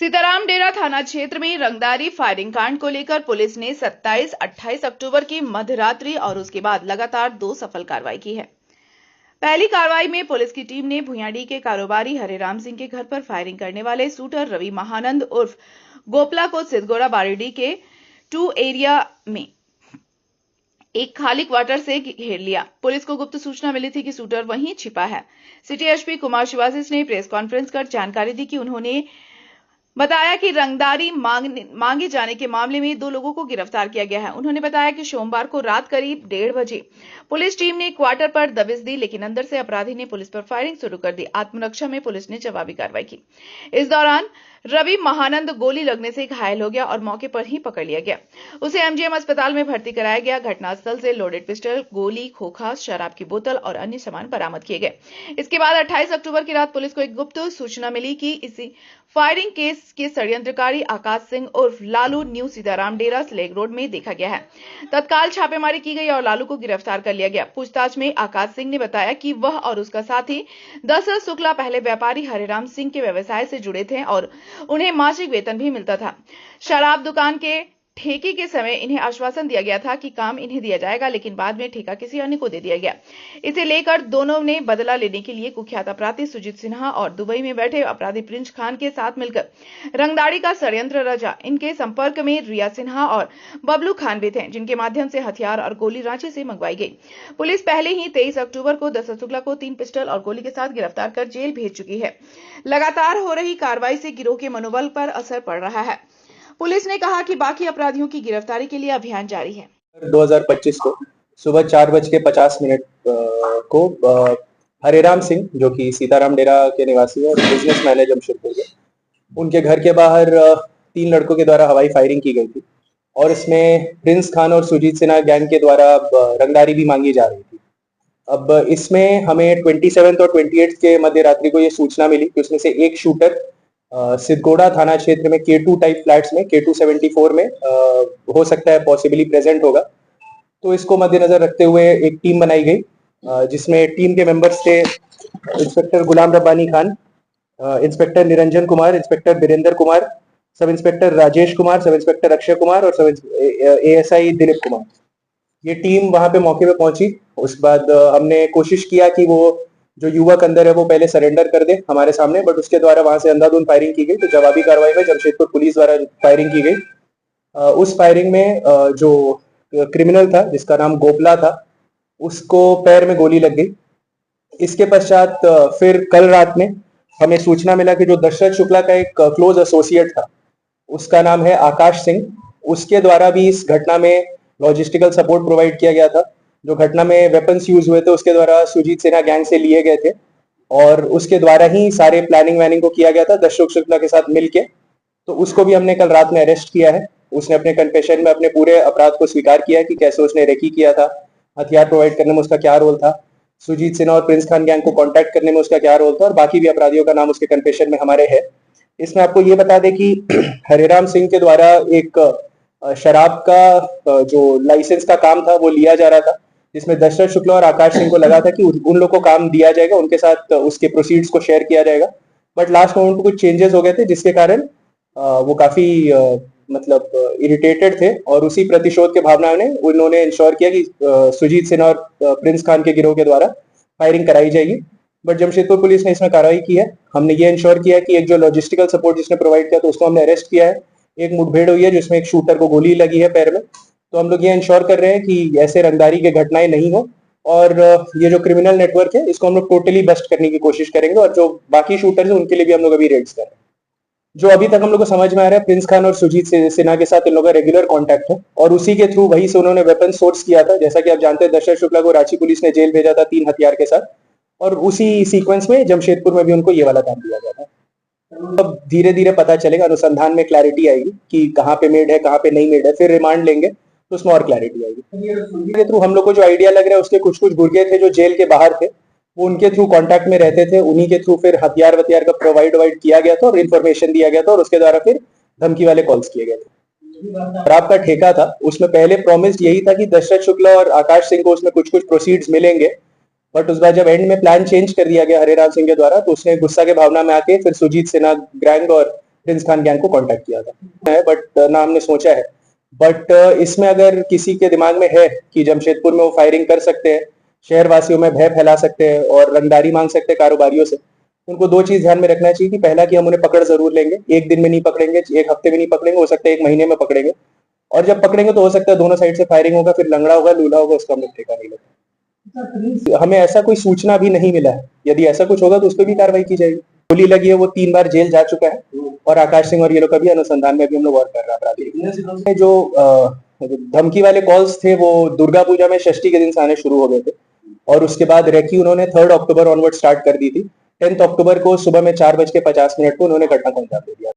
सीताराम डेरा थाना क्षेत्र में रंगदारी फायरिंग कांड को लेकर पुलिस ने 27-28 अक्टूबर की मध्यरात्रि और उसके बाद लगातार 2 सफल कार्रवाई की है। पहली कार्रवाई में पुलिस की टीम ने भुयाडी के कारोबारी हरेराम सिंह के घर पर फायरिंग करने वाले शूटर रवि महानंद उर्फ गोपला को सिद्धगोड़ा बारीडी के 2 एरिया में एक खाली क्वार्टर से घेर लिया। पुलिस को गुप्त सूचना मिली थी कि शूटर वहीं छिपा है। सिटी एसपी कुमार शिवासिस ने प्रेस कॉन्फ्रेंस कर जानकारी दी कि उन्होंने बताया कि रंगदारी मांगे जाने के मामले में 2 लोगों को गिरफ्तार किया गया है। उन्होंने बताया कि सोमवार को रात करीब 1:30 बजे पुलिस टीम ने क्वार्टर पर दबिश दी, लेकिन अंदर से अपराधी ने पुलिस पर फायरिंग शुरू कर दी। आत्मरक्षा में पुलिस ने जवाबी कार्रवाई की। इस दौरान रवि महानंद गोली लगने से घायल हो गया और मौके पर ही पकड़ लिया गया। उसे एमजीएम अस्पताल में भर्ती कराया गया। घटनास्थल से लोडेड पिस्टल, गोली, खोखा, शराब की बोतल और अन्य सामान बरामद किए गए। इसके बाद 28 अक्टूबर की रात पुलिस को एक गुप्त सूचना मिली कि इसी फायरिंग केस के षड्यंत्रकारी आकाश सिंह उर्फ लालू न्यू सीताराम डेरा स्लेग रोड में देखा गया है। तत्काल छापेमारी की गई और लालू को गिरफ्तार कर लिया गया। पूछताछ में आकाश सिंह ने बताया कि वह और उसका साथी दशरथ शुक्ला पहले व्यापारी हरेराम सिंह के व्यवसाय से जुड़े थे और उन्हें मासिक वेतन भी मिलता था। शराब दुकान के ठेके के समय इन्हें आश्वासन दिया गया था कि काम इन्हें दिया जाएगा, लेकिन बाद में ठेका किसी अन्य को दे दिया गया। इसे लेकर दोनों ने बदला लेने के लिए कुख्यात अपराधी सुजीत सिन्हा और दुबई में बैठे अपराधी प्रिंस खान के साथ मिलकर रंगदारी का षड्यंत्र रचा। इनके संपर्क में रिया सिन्हा और बबलू खान भी थे, जिनके माध्यम से हथियार और गोली रांची से मंगवाई गई। पुलिस पहले ही 23 अक्टूबर को दशरथ शुक्ला को 3 पिस्टल और गोली के साथ गिरफ्तार कर जेल भेज चुकी है। लगातार हो रही कार्रवाई से गिरोह के मनोबल पर असर पड़ रहा है। पुलिस ने कहा कि बाकी अपराधियों की गिरफ्तारी के लिए अभियान जारी है। 2025 को सुबह 4:50 को हरेराम सिंह, जो कि सीताराम डेरा के निवासी है और बिजनेसमैन है जमशेदपुर के, उनके घर के बाहर 3 लड़कों के द्वारा हवाई फायरिंग की गई थी और इसमें प्रिंस खान और सुजीत सिन्हा गैंग के द्वारा रंगदारी भी मांगी जा रही थी। अब इसमें हमें 27 और 28 के मध्य रात्रि को ये सूचना मिली कि उसमें से एक शूटर सिद्धगोड़ा थाना क्षेत्र में K2 टाइप फ्लैट्स में K2 74 में हो सकता है पॉसिबली प्रेजेंट होगा। तो इसको मद्देनजर रखते हुए एक टीम बनाई गई, जिसमें टीम के मेंबर्स थे inspector Ghulam Rabbani Khan, inspector Niranjan Kumar, inspector Birendra Kumar, sub inspector Rajesh Kumar, sub inspector Akshay Kumar और सब ASI दिलीप कुमार। ये टीम वहां पे मौके पे पहुंची। उसके बाद हमने कोशिश किया कि वो जो युवक अंदर है वो पहले सरेंडर कर दे हमारे सामने, बट उसके द्वारा वहां से अंधाधुंध फायरिंग की गई। तो जवाबी कार्रवाई में जमशेदपुर पुलिस द्वारा फायरिंग की गई। उस फायरिंग में जो क्रिमिनल था जिसका नाम गोपला था, उसको पैर में गोली लग गई। इसके पश्चात फिर कल रात में हमें सूचना मिला कि जो दशरथ शुक्ला का एक क्लोज एसोसिएट था, उसका नाम है आकाश सिंह, उसके द्वारा भी इस घटना में लॉजिस्टिकल सपोर्ट प्रोवाइड किया गया था। जो घटना में वेपन्स यूज हुए थे उसके द्वारा सुजीत सिन्हा गैंग से लिए गए थे और उसके द्वारा ही सारे प्लानिंग वैनिंग को किया गया था दशरथ शुक्ला के साथ मिलके। तो उसको भी हमने कल रात में अरेस्ट किया है। उसने अपने कन्फेशन में अपने पूरे अपराध को स्वीकार किया है कि कैसे उसने रेकी किया था, हथियार प्रोवाइड करने में उसका क्या रोल था, सुजीत सिन्हा और प्रिंस खान गैंग को कांटेक्ट करने में उसका क्या रोल था, और बाकी भी अपराधियों का नाम उसके कन्फेशन में हमारे है। इसमें आपको ये बता दें कि हरेराम सिंह के द्वारा एक शराब का जो लाइसेंस का काम था वो लिया जा रहा था, जिसमें दशरथ शुक्ला और आकाश सिंह को लगा था कि उन लोग को काम दिया जाएगा, उनके साथ उसके प्रोसीड्स को शेयर किया जाएगा। बट लास्ट मोमेंट पे कुछ चेंजेस हो गए थे, जिसके कारण वो काफी मतलब इरिटेटेड थे और उसी प्रतिशोध के भावना ने उन्होंने इंश्योर किया कि सुजीत सिन्हा और प्रिंस खान के गिरोह के द्वारा फायरिंग कराई जाएगी। बट जमशेदपुर पुलिस ने इसमें कार्रवाई की है। हमने ये इंश्योर किया कि एक जो लॉजिस्टिकल सपोर्ट जिसने प्रोवाइड किया तो उसको हमने अरेस्ट किया है। एक मुठभेड़ हुई है जिसमें एक शूटर को गोली लगी है पैर में। तो हम लोग ये इंश्योर कर रहे हैं कि ऐसे रंगदारी के घटनाएं नहीं हो और ये जो क्रिमिनल नेटवर्क है इसको हम लोग टोटली बस्ट करने की कोशिश करेंगे और जो बाकी शूटर्स हैं उनके लिए भी हम लोग अभी रेड्स कर रहे हैं। जो अभी तक हम लोग को समझ में आ रहा है, प्रिंस खान और सुजीत सिन्हा के साथ इन लोगों का रेगुलर कांटेक्ट है और उसी के थ्रू वही से उन्होंने वेपन सोर्स किया था। जैसा कि आप जानते हैं, दशरथ शुक्ला को रांची पुलिस ने जेल भेजा था 3 हथियार के साथ और उसी सीक्वेंस में जमशेदपुर में भी उनको ये वाला काम दिया गया था। अब धीरे धीरे पता चलेगा, अनुसंधान में क्लैरिटी आएगी कि कहाँ पे मेड है कहाँ पे नहीं मेड है, फिर रिमांड लेंगे तो उसमें और क्लैरिटी आएगी। के थ्रू हम लोग को जो आइडिया लग रहा है, उसके कुछ कुछ गुर्गे थे जो जेल के बाहर थे, वो उनके थ्रू कांटेक्ट में रहते थे, उन्हीं के थ्रू फिर हथियार वथियार का प्रोवाइड किया गया था और इन्फॉर्मेशन दिया गया था और उसके द्वारा फिर धमकी वाले कॉल्स किए गए थे। शराब का ठेका था, उसमें पहले प्रॉमिस यही था कि दशरथ शुक्ला और आकाश सिंह को उसमें कुछ कुछ प्रोसीड्स मिलेंगे, बट उस बार जब एंड में प्लान चेंज कर दिया गया हरेराम सिंह के द्वारा, तो उसने गुस्सा के भावना में आके फिर सुजीत सिन्हा गैंग और प्रिंस खान गैंग को कांटेक्ट किया था, बट ना हमने सोचा है। बट इसमें अगर किसी के दिमाग में है कि जमशेदपुर में वो फायरिंग कर सकते हैं, शहर वासियों में भय फैला सकते हैं और रंगदारी मांग सकते हैं कारोबारियों से, उनको दो चीज ध्यान में रखना चाहिए कि पहला कि हम उन्हें पकड़ जरूर लेंगे, एक दिन में नहीं पकड़ेंगे, एक हफ्ते में नहीं पकड़ेंगे, हो सकता है एक महीने में पकड़ेंगे, और जब पकड़ेंगे तो हो सकता है दोनों साइड से फायरिंग होगा, फिर लंगड़ा होगा, लूला होगा, उसका हमें ठेका नहीं लगा। हमें ऐसा कोई सूचना भी नहीं मिला है, यदि ऐसा कुछ होगा तो उस पर भी कार्रवाई की जाएगी। गोली लगी है, वो 3 बार जेल जा चुका है, और आकाश सिंह और ये लोग का भी अनुसंधान में भी हम लोग और कर रहे हैं अपराधी। जो धमकी वाले कॉल्स थे वो दुर्गा पूजा में षष्ठी के दिन से आने शुरू हो गए थे, और उसके बाद रेकी उन्होंने 3 अक्टूबर ऑनवर्ड स्टार्ट कर दी थी। 10 अक्टूबर को सुबह में 4:50 को उन्होंने घटना को अंजाम दे दिया।